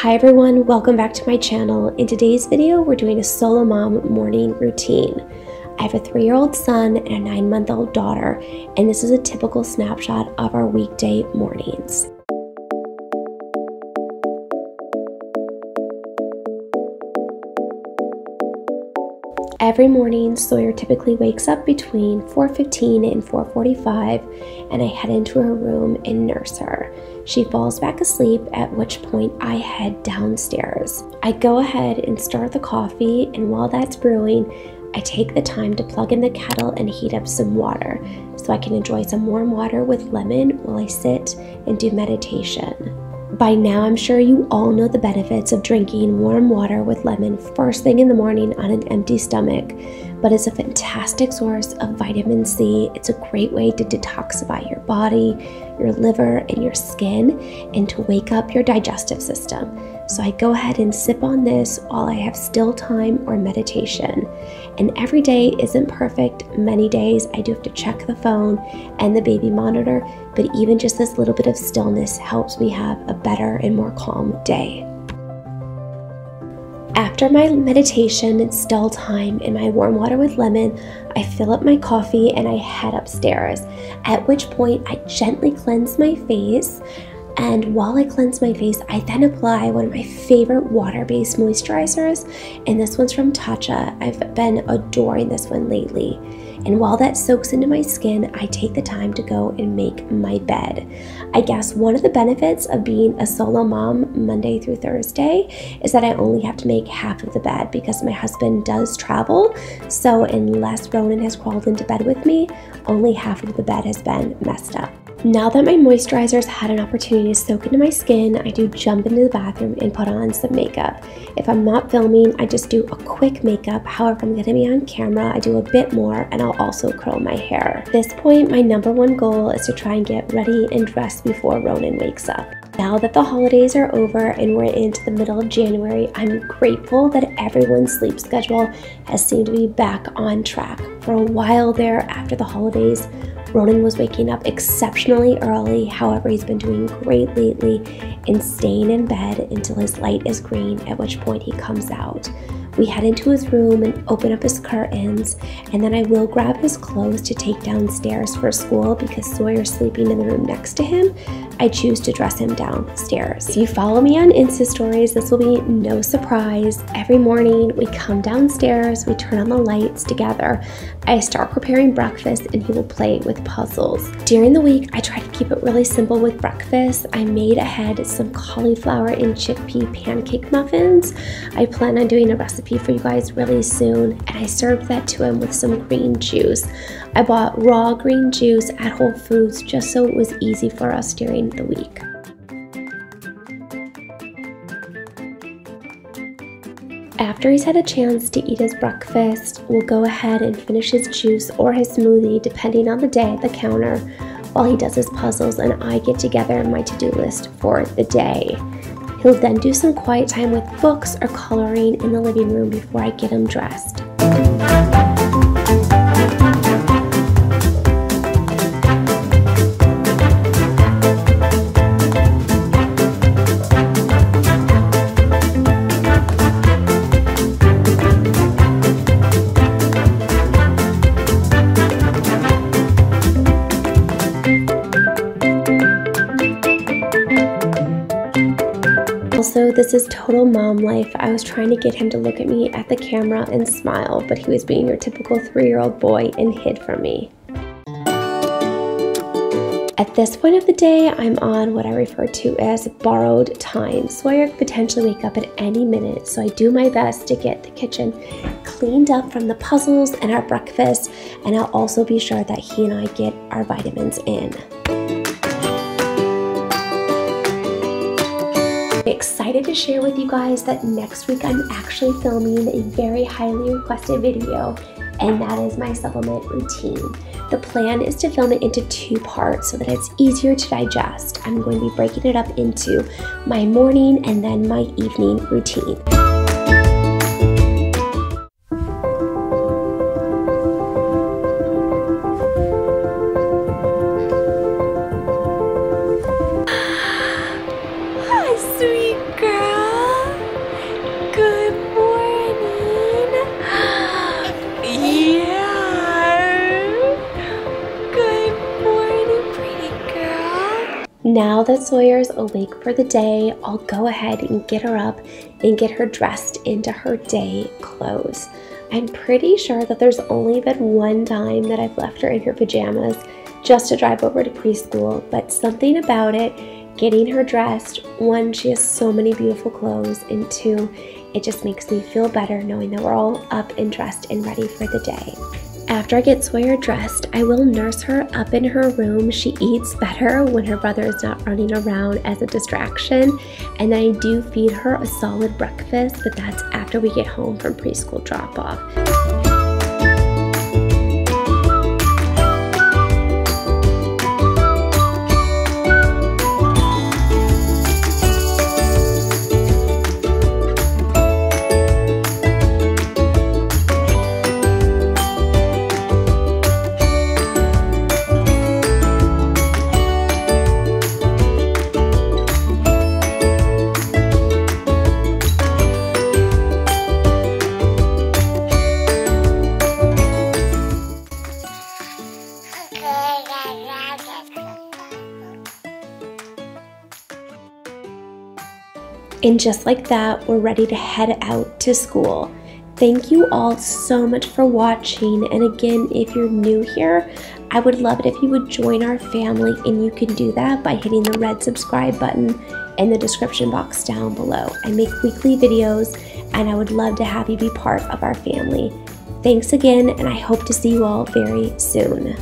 Hi everyone, welcome back to my channel. In today's video, we're doing a solo mom morning routine. I have a 3-year-old son and a 9-month-old daughter, and this is a typical snapshot of our weekday mornings. Every morning, Sawyer typically wakes up between 4:15 and 4:45, and I head into her room and nurse her. She falls back asleep, at which point I head downstairs. I go ahead and start the coffee, and while that's brewing, I take the time to plug in the kettle and heat up some water so I can enjoy some warm water with lemon while I sit and do meditation. By now, I'm sure you all know the benefits of drinking warm water with lemon first thing in the morning on an empty stomach, but it's a fantastic source of vitamin C. It's a great way to detoxify your body, your liver, and your skin, and to wake up your digestive system. So I go ahead and sip on this while I have still time or meditation. And every day isn't perfect. Many days I do have to check the phone and the baby monitor, but even just this little bit of stillness helps me have a better and more calm day. After my meditation and still time and my warm water with lemon, I fill up my coffee and I head upstairs, at which point I gently cleanse my face. And while I cleanse my face, I then apply one of my favorite water-based moisturizers, and this one's from Toddler. I've been adoring this one lately. And while that soaks into my skin, I take the time to go and make my bed. I guess one of the benefits of being a solo mom Monday through Thursday is that I only have to make half of the bed because my husband does travel. So unless Ronan has crawled into bed with me, only half of the bed has been messed up. Now that my moisturizers had an opportunity to soak into my skin, I do jump into the bathroom and put on some makeup. If I'm not filming, I just do a quick makeup. However, if I'm going to be on camera, I do a bit more, and I'll also curl my hair. At this point, my #1 goal is to try and get ready and dressed before Ronan wakes up. Now that the holidays are over and we're into the middle of January, I'm grateful that everyone's sleep schedule has seemed to be back on track. For a while there, after the holidays, Ronan was waking up exceptionally early. However, he's been doing great lately and staying in bed until his light is green, at which point he comes out. We head into his room and open up his curtains, and then I will grab his clothes to take downstairs for school because Sawyer's sleeping in the room next to him. I choose to dress him downstairs. If you follow me on Insta stories, this will be no surprise. Every morning we come downstairs, we turn on the lights together. I start preparing breakfast and he will play with puzzles. During the week, I try to keep it really simple with breakfast. I made ahead some cauliflower and chickpea pancake muffins. I plan on doing a recipe for you guys really soon, and I served that to him with some green juice. I bought raw green juice at Whole Foods just so it was easy for us during the week. After he's had a chance to eat his breakfast, we'll go ahead and finish his juice or his smoothie depending on the day at the counter while he does his puzzles and I get together my to-do list for the day. He'll then do some quiet time with books or coloring in the living room before I get him dressed. Also, this is total mom life. I was trying to get him to look at me at the camera and smile, but he was being your typical 3-year-old boy and hid from me. At this point of the day, I'm on what I refer to as borrowed time. Sawyer could potentially wake up at any minute, so I do my best to get the kitchen cleaned up from the puzzles and our breakfast, and I'll also be sure that he and I get our vitamins in. Excited to share with you guys that next week I'm actually filming a very highly requested video, and that is my supplement routine. The plan is to film it into 2 parts so that it's easier to digest. I'm going to be breaking it up into my morning and then my evening routine. Hi, sweet girl. Now that Sawyer's awake for the day, I'll go ahead and get her up and get her dressed into her day clothes. I'm pretty sure that there's only been one time that I've left her in her pajamas just to drive over to preschool, but something about it, getting her dressed, one, she has so many beautiful clothes, and two, it just makes me feel better knowing that we're all up and dressed and ready for the day. After I get Sawyer dressed, I will nurse her up in her room. She eats better when her brother is not running around as a distraction, and I do feed her a solid breakfast, but that's after we get home from preschool drop-off. And just like that, we're ready to head out to school. Thank you all so much for watching. And again, if you're new here, I would love it if you would join our family, and you can do that by hitting the red subscribe button in the description box down below. I make weekly videos, and I would love to have you be part of our family. Thanks again, and I hope to see you all very soon.